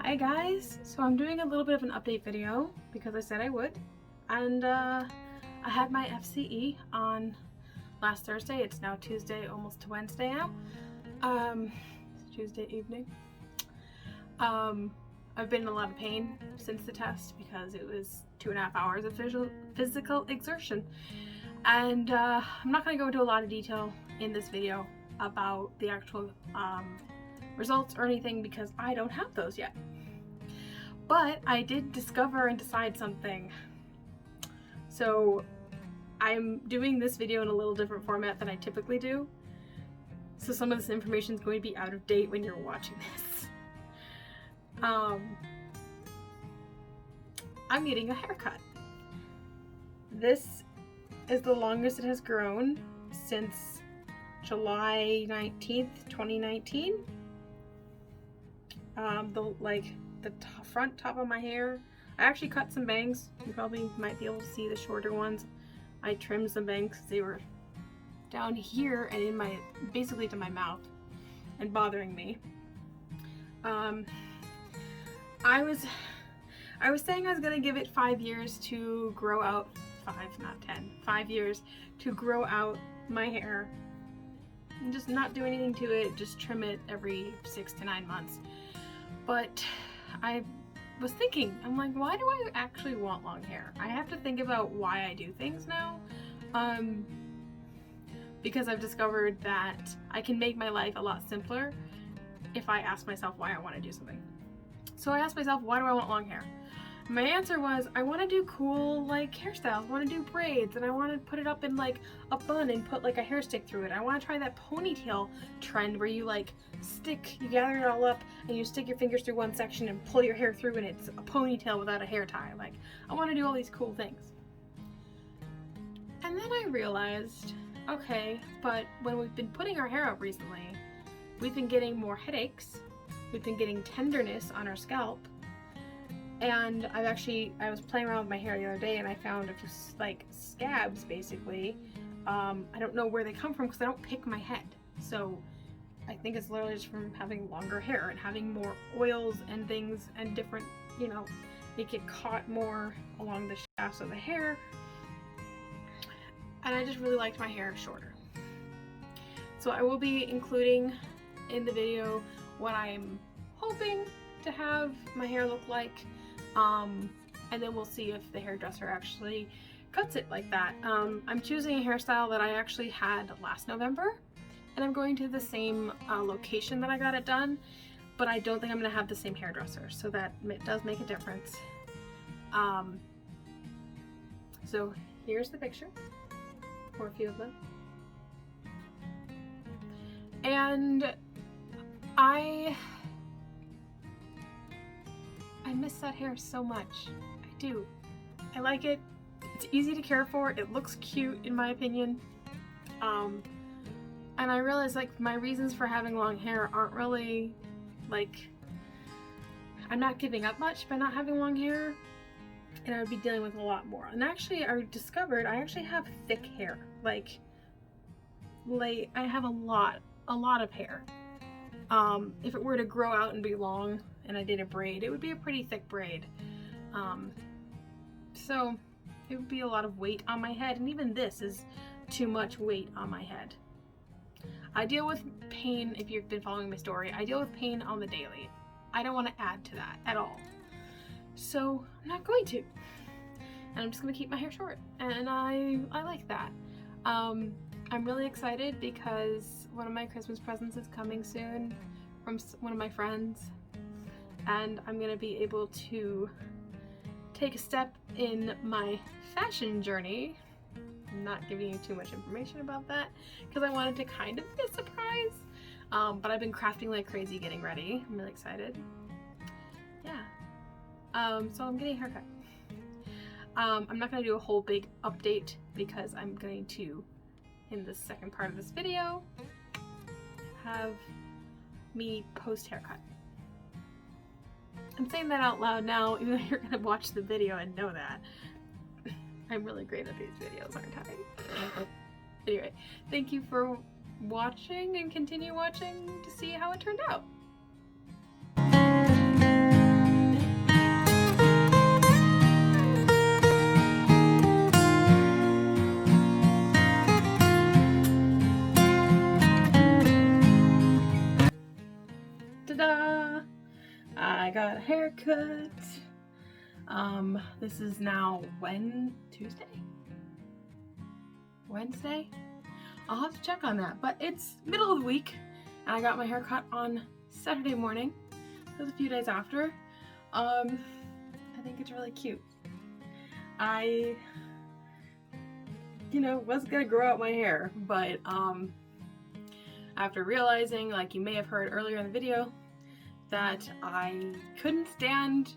Hi guys, so I'm doing a little bit of an update video because I said I would, and I had my FCE on last Thursday. It's now Tuesday, almost to Wednesday now. It's Tuesday evening. I've been in a lot of pain since the test because it was 2.5 hours of physical exertion, and I'm not going to go into a lot of detail in this video about the actual results or anything because I don't have those yet. But I did discover and decide something. So I'm doing this video in a little different format than I typically do. So some of this information is going to be out of date when you're watching this. I'm getting a haircut. This is the longest it has grown since July 19th, 2019. The front top of my hair, I actually cut some bangs. You probably might be able to see the shorter ones. I trimmed some bangs. They were down here and in my, basically to my mouth, and bothering me. I was saying I was gonna give it 5 years to grow out, 5 years to grow out my hair and just not do anything to it, just trim it every 6 to 9 months. But I was thinking, I'm like, why do I actually want long hair? I have to think about why I do things now, because I've discovered that I can make my life a lot simpler if I ask myself why I want to do something. So I asked myself, why do I want long hair? My answer was, I want to do cool like hairstyles. I want to do braids, and I want to put it up in like a bun and put like a hair stick through it. I want to try that ponytail trend where you like you gather it all up and you stick your fingers through one section and pull your hair through and it's a ponytail without a hair tie. Like, I want to do all these cool things. And then I realized, okay, but when we've been putting our hair up recently, we've been getting more headaches, we've been getting tenderness on our scalp. And I was playing around with my hair the other day and I found a few like scabs basically. I don't know where they come from because I don't pick my head. So I think it's literally just from having longer hair and having more oils and things and different, they get caught more along the shafts of the hair. And I just really liked my hair shorter. So I will be including in the video what I'm hoping to have my hair look like. And then we'll see if the hairdresser actually cuts it like that. I'm choosing a hairstyle that I actually had last November, and I'm going to the same location that I got it done, but I don't think I'm going to have the same hairdresser, so that does make a difference. So here's the picture, or a few of them. And I miss that hair so much. I do. I like it. It's easy to care for. It looks cute in my opinion. And I realize like my reasons for having long hair aren't really like, I'm not giving up much by not having long hair, and I would be dealing with a lot more. And actually I discovered I actually have thick hair. Like I have a lot of hair. If it were to grow out and be long and I did a braid, it would be a pretty thick braid. So it would be a lot of weight on my head, and even this is too much weight on my head. I deal with pain, if you've been following my story, I deal with pain on the daily. I don't want to add to that at all. So I'm not going to. And I'm just going to keep my hair short. And I like that. I'm really excited because one of my Christmas presents is coming soon from one of my friends, and I'm gonna be able to take a step in my fashion journey. I'm not giving you too much information about that because I wanted to kind of be a surprise, but I've been crafting like crazy getting ready. I'm really excited. Yeah. So I'm getting a haircut. I'm not gonna do a whole big update because I'm going to, in the second part of this video, have me post haircut. I'm saying that out loud now, even though you're gonna watch the video and know that. I'm really great at these videos, aren't I? Anyway, thank you for watching and continue watching to see how it turned out. Ta-da! I got a haircut. This is now Wednesday? I'll have to check on that, but it's middle of the week, and I got my haircut on Saturday morning. It was a few days after. I think it's really cute. I, was gonna grow out my hair, but, after realizing, like you may have heard earlier in the video, that I couldn't stand,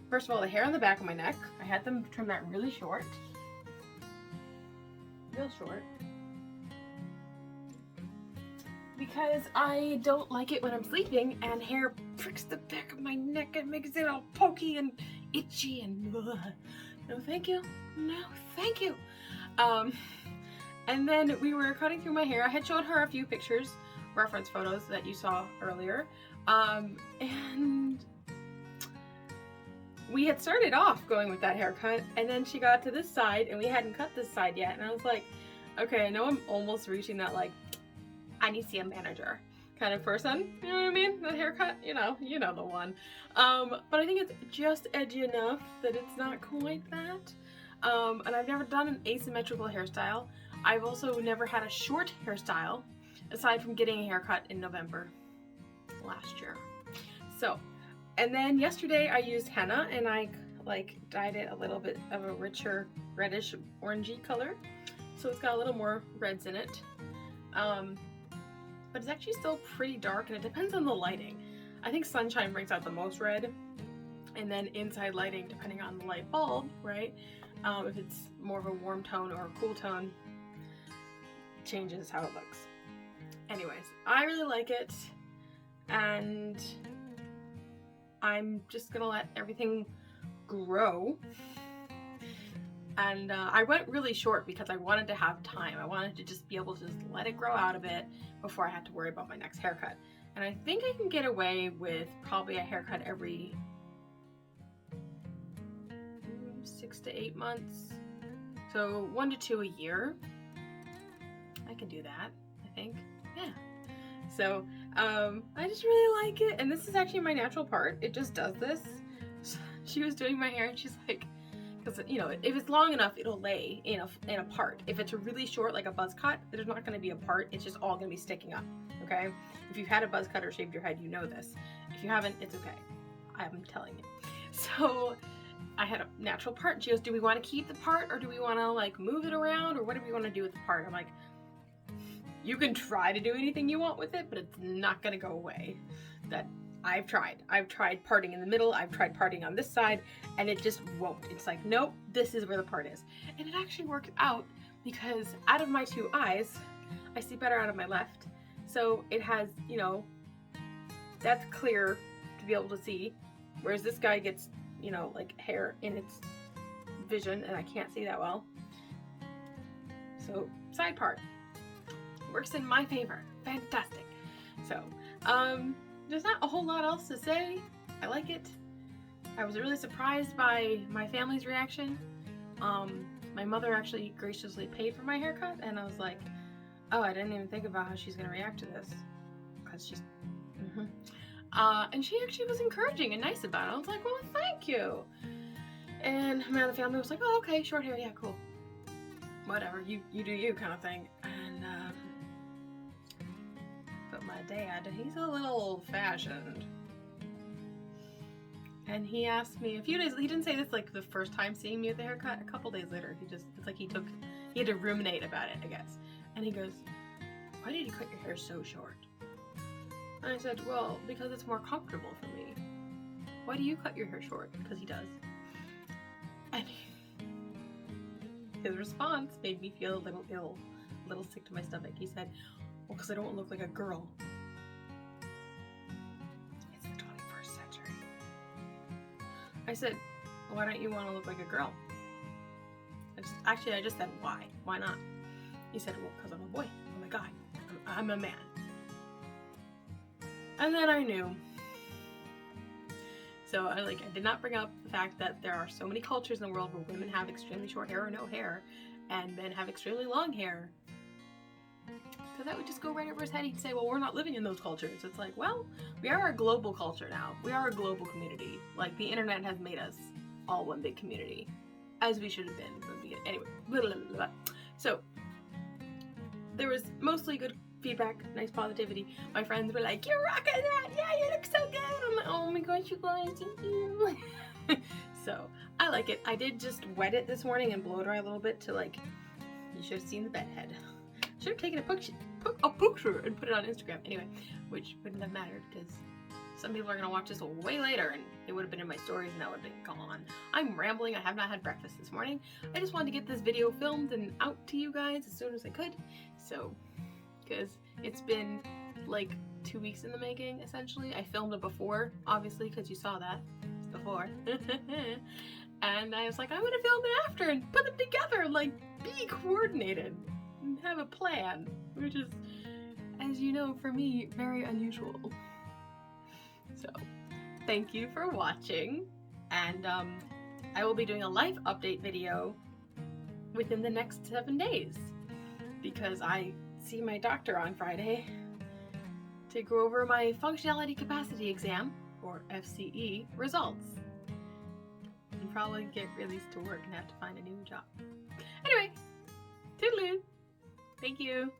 first of all, the hair on the back of my neck. I had them trim that really short. Real short. Because I don't like it when I'm sleeping and hair pricks the back of my neck and makes it all pokey and itchy and ugh. No thank you. No thank you. And then we were cutting through my hair. I had showed her a few pictures, reference photos that you saw earlier. And we had started off going with that haircut, and then she got to this side and we hadn't cut this side yet, and I was like, okay, I know I'm almost reaching that, like, I need to see a manager kind of person, you know what I mean? That haircut, you know the one. But I think it's just edgy enough that it's not quite that. And I've never done an asymmetrical hairstyle. I've also never had a short hairstyle, aside from getting a haircut in November last year. So, and then yesterday I used henna and I dyed it a little bit of a richer reddish orangey color. So it's got a little more reds in it. But it's actually still pretty dark, and it depends on the lighting. I think sunshine brings out the most red, and then inside lighting, depending on the light bulb, right? If it's more of a warm tone or a cool tone, changes how it looks. Anyways, I really like it, and I'm just gonna let everything grow. And I went really short because I wanted to have time. I wanted to just be able to just let it grow out a bit before I had to worry about my next haircut. And I think I can get away with probably a haircut every 6 to 8 months. So 1 to 2 a year. I can do that, I think. Yeah. So I just really like it. And this is actually my natural part. It just does this. She was doing my hair and she's like, because if it's long enough, it'll lay in a part. If it's really short, like a buzz cut, there's not going to be a part. It's just all going to be sticking up. Okay. If you've had a buzz cut or shaved your head, you know this. If you haven't, it's okay. I'm telling you. So I had a natural part. And she goes, "Do we want to keep the part, or do we want to like move it around, or what do we want to do with the part?" I'm like, "You can try to do anything you want with it, but it's not going to go away." That I've tried parting in the middle, I've tried parting on this side, and it just won't. It's like, nope, this is where the part is. And it actually worked out because out of my 2 eyes, I see better out of my left. So it has, that's clear to be able to see. Whereas this guy gets, like hair in its vision, and I can't see that well. So side part works in my favor. Fantastic. So, there's not a whole lot else to say. I like it. I was really surprised by my family's reaction. My mother actually graciously paid for my haircut, and I was like, oh, I didn't even think about how she's gonna react to this. Because she's, and she actually was encouraging and nice about it. I was like, well, thank you. And my other family was like, oh, okay, short hair, yeah, cool. Whatever, you do you kind of thing. And, but my dad, he's a little old-fashioned. And he asked me a few days, he didn't say this like the first time seeing me at the haircut, a couple days later, it's like he had to ruminate about it, I guess. And he goes, why did you cut your hair so short? And I said, well, because it's more comfortable for me. Why do you cut your hair short? Because he does. And his response made me feel a little ill, a little sick to my stomach. He said, well, because I don't want to look like a girl. It's the 21st century. I said, why don't you want to look like a girl? I just said, why? Why not? He said, well, because I'm a boy. I'm a guy. I'm a man. And then I knew. So I did not bring up the fact that there are so many cultures in the world where women have extremely short hair or no hair, and men have extremely long hair. Because that would just go right over his head. He'd say, well, we're not living in those cultures. It's like, well, we are a global culture now. We are a global community. Like, the internet has made us all one big community, as we should have been from the beginning. Anyway, blah, blah, blah, blah. So, there was mostly good feedback, nice positivity. My friends were like, you're rocking that! Yeah, you look so good! I'm like, oh my gosh, you guys, thank you! So, I like it. I did just wet it this morning and blow dry a little bit to, like, you should have seen the bed head. Should have taken a picture and put it on Instagram. Anyway, which wouldn't have mattered because some people are going to watch this way later and it would have been in my stories and that would have been gone. I'm rambling. I have not had breakfast this morning. I just wanted to get this video filmed and out to you guys as soon as I could. So, because it's been like 2 weeks in the making, essentially. I filmed it before, obviously, because you saw that before. And I was like, I'm going to film it after and put them together, like, be coordinated. Have a plan, which is, as you know, for me, very unusual. So, thank you for watching, and I will be doing a life update video within the next 7 days, because I see my doctor on Friday to go over my functionality capacity exam, or FCE, results, and probably get released to work and have to find a new job. Anyway, toodaloo! Thank you.